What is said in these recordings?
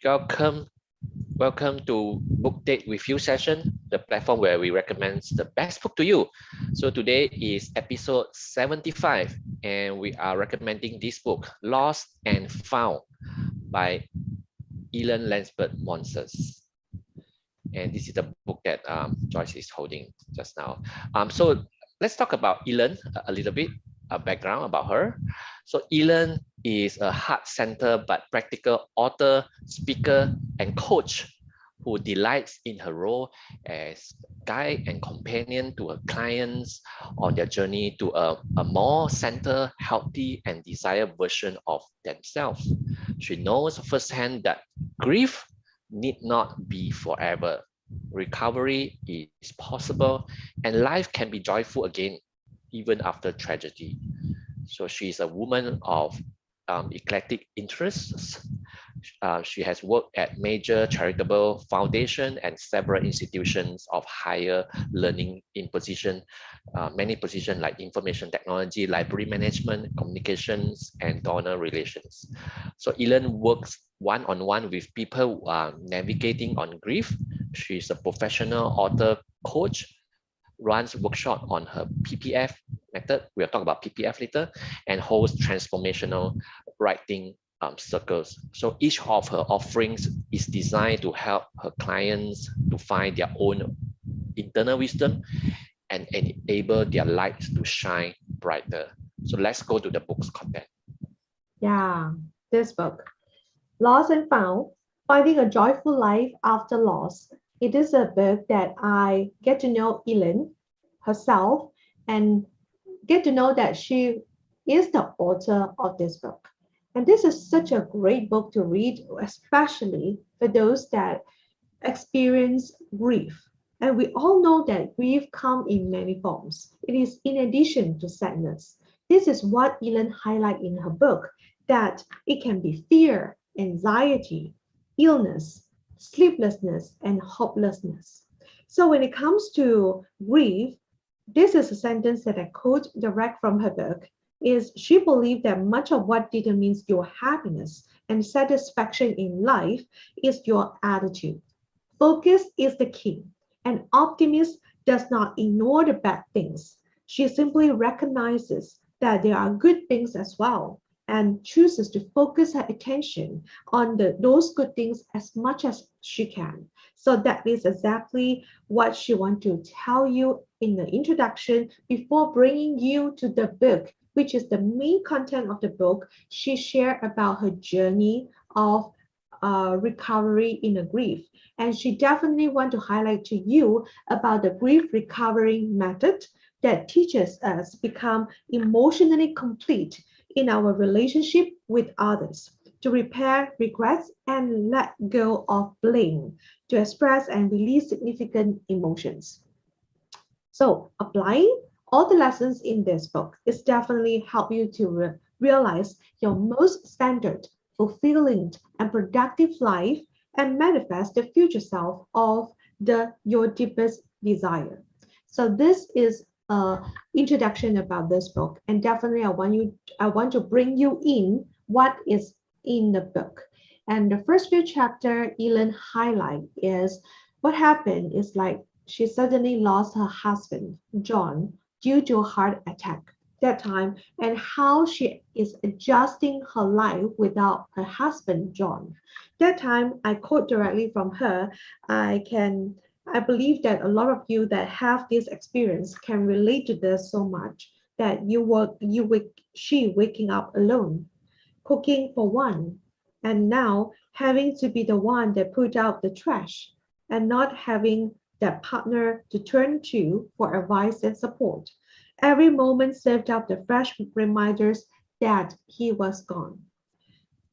Welcome, welcome to Book Date with You session, the platform where we recommend the best book to you. So today is episode 75, and we are recommending this book, Lost and Found by Elon Lansford Monsees. And this is the book that Joyce is holding just now. So let's talk about Elon a little bit, a background about her. So Elon is a heart-centered but practical author, speaker, and coach who delights in her role as guide and companion to her clients on their journey to a more centered, healthy, and desired version of themselves. She knows firsthand that grief need not be forever. Recovery is possible, and life can be joyful again, even after tragedy. So she's a woman of eclectic interests. She has worked at major charitable foundation and several institutions of higher learning in many positions like information technology, library management, communications, and donor relations. So Ellen works one-on-one with people navigating on grief. She's a professional author coach, runs workshop on her PPF method. We'll talk about PPF later, and hosts transformational writing circles. So each of her offerings is designed to help her clients to find their own internal wisdom and enable their lights to shine brighter. So let's go to the book's content. Yeah, this book, Lost and Found, Finding a Joyful Life After Loss. It is a book that I get to know Ellen herself and get to know that she is the author of this book. And this is such a great book to read, especially for those that experience grief. And we all know that grief comes in many forms. It is in addition to sadness. This is what Ellen highlights in her book, that it can be fear, anxiety, illness, sleeplessness, and hopelessness. So when it comes to grief, this is a sentence that I quote direct from her book, is she believed that much of what determines your happiness and satisfaction in life is your attitude. Focus is the key. An optimist does not ignore the bad things. She simply recognizes that there are good things as well and chooses to focus her attention on those good things as much as she can. So that is exactly what she wants to tell you in the introduction before bringing you to the book, which is the main content of the book. She shared about her journey of recovery in a grief. And she definitely want to highlight to you about the grief recovery method that teaches us become emotionally complete in our relationship with others, to repair regrets and let go of blame, to express and release significant emotions. So applying all the lessons in this book is definitely help you to realize your most standard, fulfilling, and productive life and manifest the future self of your deepest desire. So this is a introduction about this book, and definitely I want to bring you in what is in the book. And the first few chapter Ellen highlight is what happened is like she suddenly lost her husband, John, due to a heart attack that time, and how she is adjusting her life without her husband, John. That time, I quote directly from her. I believe that a lot of you that have this experience can relate to this so much that she waking up alone, cooking for one, and now having to be the one that put out the trash and not having that partner to turn to for advice and support. Every moment served up the fresh reminders that he was gone,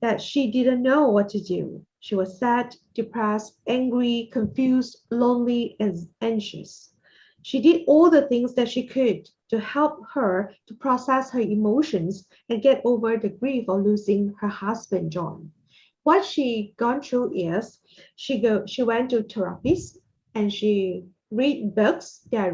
that she didn't know what to do. She was sad, depressed, angry, confused, lonely, and anxious. She did all the things that she could to help her to process her emotions and get over the grief of losing her husband, John. What she gone through is she went to therapists and she read books that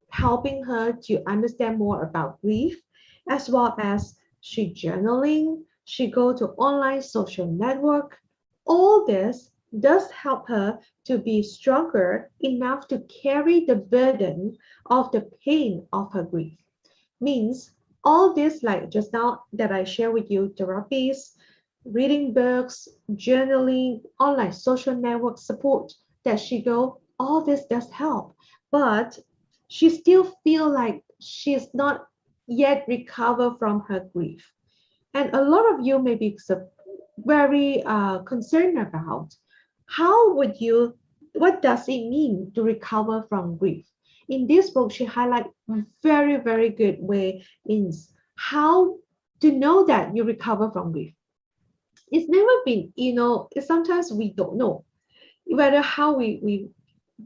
helping her to understand more about grief, as well as she journaling, she go to online social network, All this does help her to be stronger enough to carry the burden of the pain of her grief. Means all this, like just now that I share with you, therapies, reading books, journaling, online social network support that she go, all this does help. But she still feel like she's not yet recover from her grief. And a lot of you may be very concerned about how would you, what does it mean to recover from grief? In this book, she highlights very, very good way in how to know that you recover from grief. It's never been, sometimes we don't know whether how we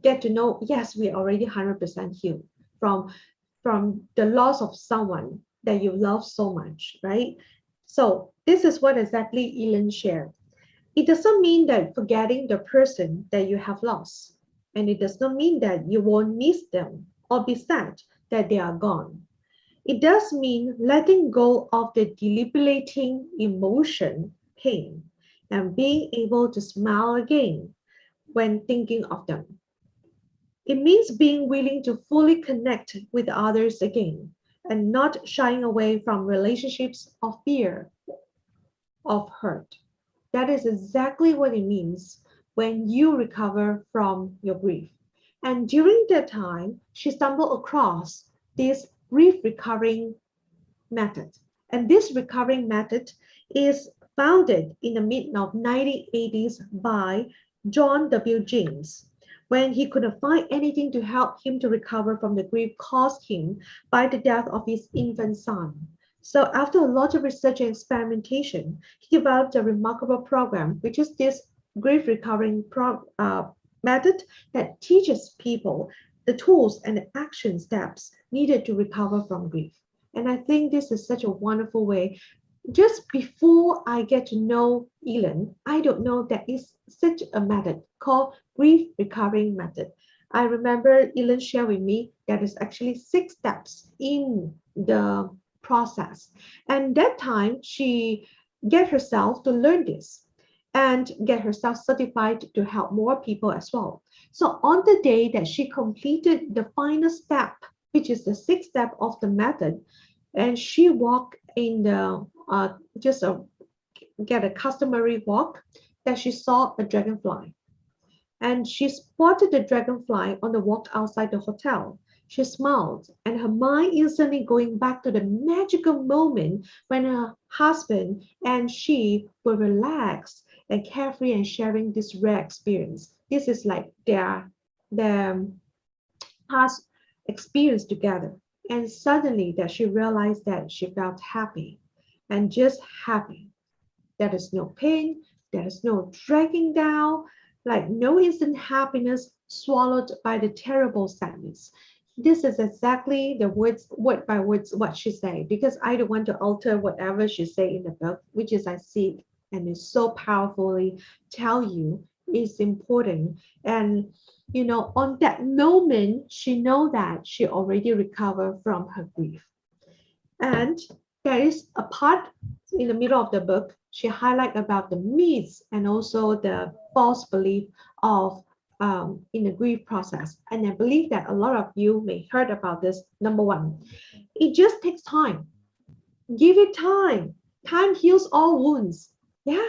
get to know, yes, we are already 100% healed from the loss of someone that you love so much, right? So this is what exactly Ellen shared. It doesn't mean that forgetting the person that you have lost, and it does not mean that you won't miss them or be sad that they are gone. It does mean letting go of the debilitating emotion, pain, and being able to smile again when thinking of them. It means being willing to fully connect with others again and not shying away from relationships of fear, of hurt. That is exactly what it means when you recover from your grief. And during that time, she stumbled across this grief recovering method. And this recovering method is founded in the mid of 1980s by John W. James when he couldn't find anything to help him to recover from the grief caused him by the death of his infant son. So after a lot of research and experimentation, he developed a remarkable program, which is this grief recovering method that teaches people the tools and the action steps needed to recover from grief. And I think this is such a wonderful way. Just before I get to know Ellen, I don't know that is such a method called grief recovering method. I remember Ellen shared with me that is actually 6 steps in the process. And that time she get herself to learn this and get herself certified to help more people as well. So on the day that she completed the final step, which is the 6th step of the method, and she walked in the just get a customary walk, that she saw a dragonfly, and she spotted the dragonfly on the walk outside the hotel. She smiled, and her mind instantly going back to the magical moment when her husband and she were relaxed and carefree and sharing this rare experience. This is like their past experience together. And suddenly that she realized that she felt happy and just happy. There is no pain, there is no dragging down, like no instant happiness swallowed by the terrible sadness. This is exactly the words, word by words, what she said, because I don't want to alter whatever she said in the book, which is I see and is so powerfully tell you is important. And on that moment, she know that she already recovered from her grief. And there is a part in the middle of the book, she highlight about the myths and also the false belief of in the grief process. And I believe that a lot of you may heard about this. Number one, it just takes time. Give it time. Time heals all wounds. Yeah,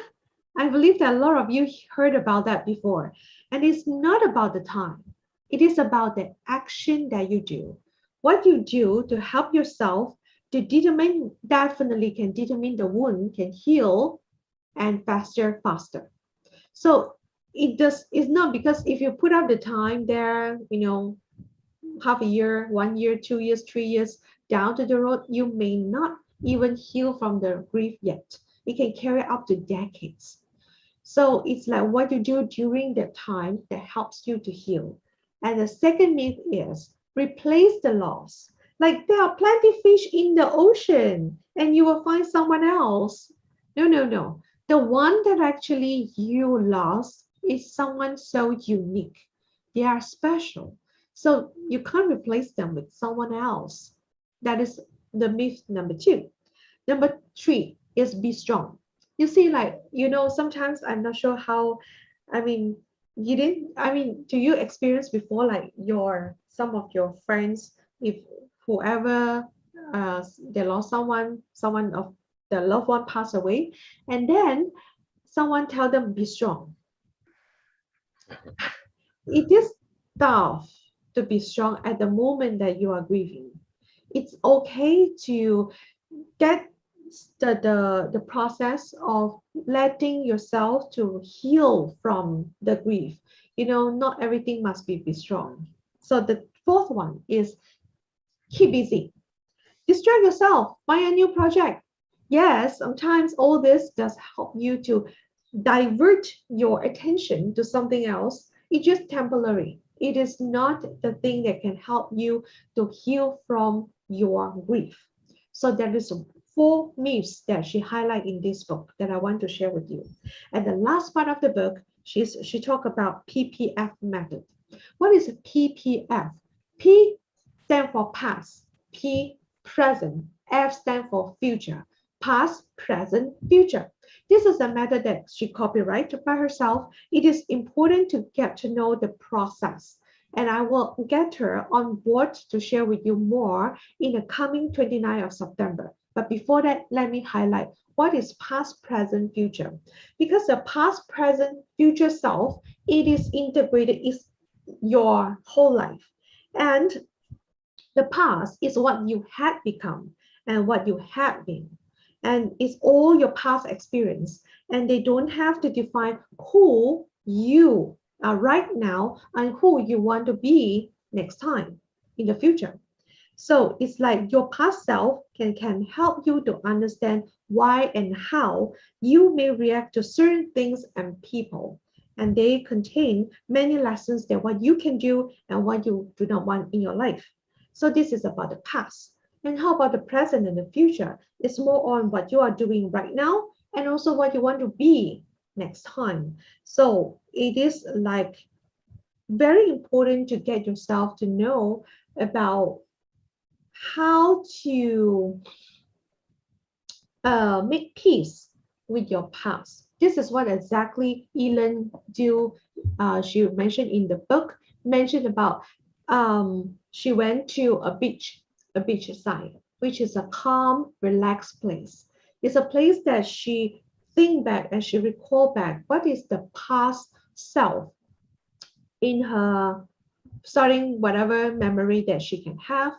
I believe that a lot of you heard about that before. And it's not about the time. It is about the action that you do. What you do to help yourself to determine, definitely can determine the wound can heal and faster. So it's not because if you put up the time there, half a year, 1 year, 2 years, 3 years down to the road, you may not even heal from the grief yet. It can carry up to decades. So it's like what you do during that time that helps you to heal. And the second myth is replace the loss. Like there are plenty fish in the ocean and you will find someone else. No, no, no. The one that actually you lost is someone so unique. They are special. So you can't replace them with someone else. That is the myth number 2. Number 3 is be strong. You see, like, sometimes I'm not sure how, I mean, do you experience before, like, some of your friends, if whoever, they lost someone of their loved one passed away, and then someone tell them be strong. It is tough to be strong at the moment that you are grieving. It's okay to get the process of letting yourself to heal from the grief. Not everything must be strong. So the fourth one is keep busy. Distract yourself, find a new project. Yes, sometimes all this does help you to divert your attention to something else. It's just temporary. It is not the thing that can help you to heal from your grief. So there is four myths that she highlights in this book that I want to share with you. And the last part of the book, she talked about PPF method. What is a PPF? P stand for past, P present, F stand for future. Past, present, future. This is a method that she copyrighted by herself. It is important to get to know the process. And I will get her on board to share with you more in the coming 29th of September. But before that, let me highlight what is past, present, future. Because the past, present, future self, it is integrated, is your whole life. And the past is what you had become and what you have been. And it's all your past experience. And they don't have to define who you are right now and who you want to be next time in the future. So it's like your past self can help you to understand why and how you may react to certain things and people. And they contain many lessons that what you can do and what you do not want in your life. So this is about the past. And how about the present and the future? It's more on what you are doing right now and also what you want to be next time. So it is like very important to get yourself to know about how to make peace with your past. This is what exactly Ellen do. She mentioned in the book, mentioned about she went to a beach side, which is a calm, relaxed place. It's a place that she think back and she recall back what is the past self in her, starting whatever memory that she can have,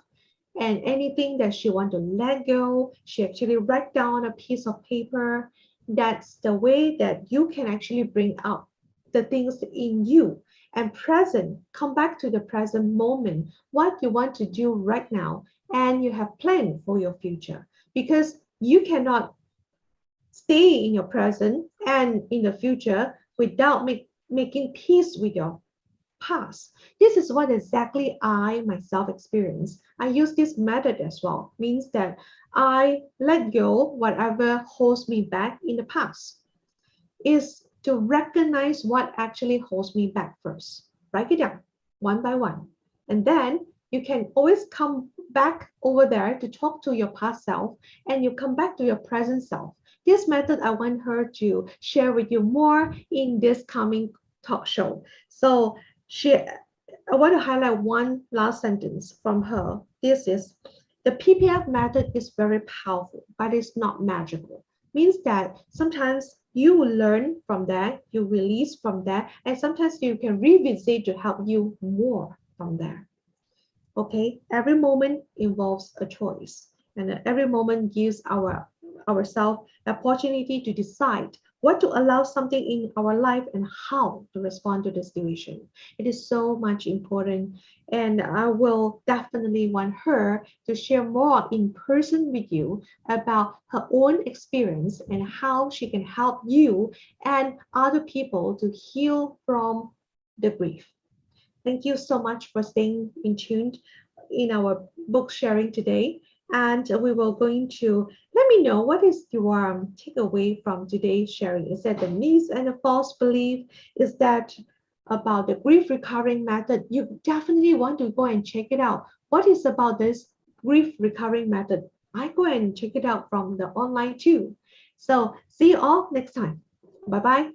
and anything that she want to let go, she actually write down on a piece of paper. That's the way that you can actually bring out the things in you. And present, come back to the present moment, what you want to do right now, and you have planned for your future. Because you cannot stay in your present and in the future without making peace with your past. This is what exactly I myself experienced. I use this method as well, means that I let go whatever holds me back in the past. Is to recognize what actually holds me back first. Write it down one by one. And then you can always come back over there to talk to your past self, and you come back to your present self. This method, I want her to share with you more in this coming talk show. So I want to highlight one last sentence from her. This is, the PPF method is very powerful, but it's not magical. Means that sometimes you will learn from that, you release from that, and sometimes you can revisit to help you more from there. Okay, every moment involves a choice, and every moment gives ourselves the opportunity to decide what to allow something in our life and how to respond to the situation. It is so much important, and I will definitely want her to share more in person with you about her own experience and how she can help you and other people to heal from the grief. Thank you so much for staying in tuned in our book sharing today. And we will going to let me know what is your takeaway from today's sharing. Is that the myths and the false belief? Is that about the grief recovering method? You definitely want to go and check it out. What is about this grief recovering method? I go and check it out from the online too. So see you all next time. Bye bye.